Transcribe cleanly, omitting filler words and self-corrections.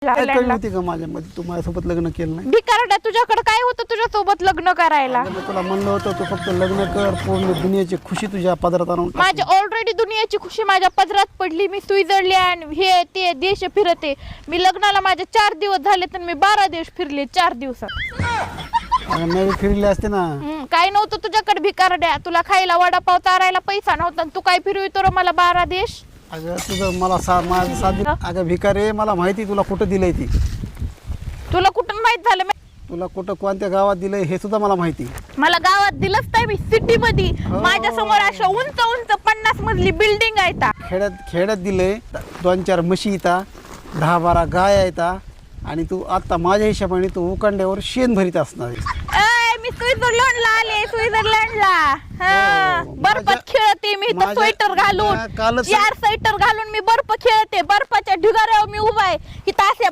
काय कळली होती का माझ्यामध्ये तू माझ्यासोबत लग्न केलं नाही? भिकारड्या, तुझ्याकडे काय होतं तुझ्यासोबत लग्न करायला? अगं, मी तुला म्हणलं होतं तू फक्त लग्न कर, पूर्ण दुनियाची खुशी तुझ्या पदरात आणून टाक. माझी ऑलरेडी दुनियाची खुशी माझ्या पदरात पडली. मी स्वित्झर्लंड हे ते देश फिरते. मी लग्नाला माझे 4 दिवस झाले तर मी 12 देश फिरले 4 दिवसात. अगं, मी बी फिरले असते ना. काय नव्हतं तुझ्याकडे भिकारड्या. तुला खायला वडापाव चारायला पैसा नव्हता आणि तू काय फिरवितो रे मला 12 देश? अगं तुझं मला माझं साधी. अगं भिकारे, मला माहिती तुला कुठं दिलंय ती. तुला कुठून माहित झालं? तुला कुठं कोणत्या गावात दिलंय हे सुद्धा मला माहिती. मला गावात दिलंच नाही. मी सिटी मध्ये माझ्या समोर अशा उंच उंच 50 मजली बिल्डिंग आहे. खेड्यात दिलंय. 2-4 म्हशी येतात, 10-12 गाय येतात आणि तू आता माझ्या हिशोबाने तू उकांड्यावर शेण भरीत असणार आहेस. मी स्वित्झर्लंडला आले. स्वित्झर्लंडला बर्फात माझ्या- खेळते मी. इथं स्वेटर घालून कालच 4 स्वेटर घालून मी बर्फ खेळते. बर्फाच्या ढिगाऱ्यावर मी उभा आहे. इथं असे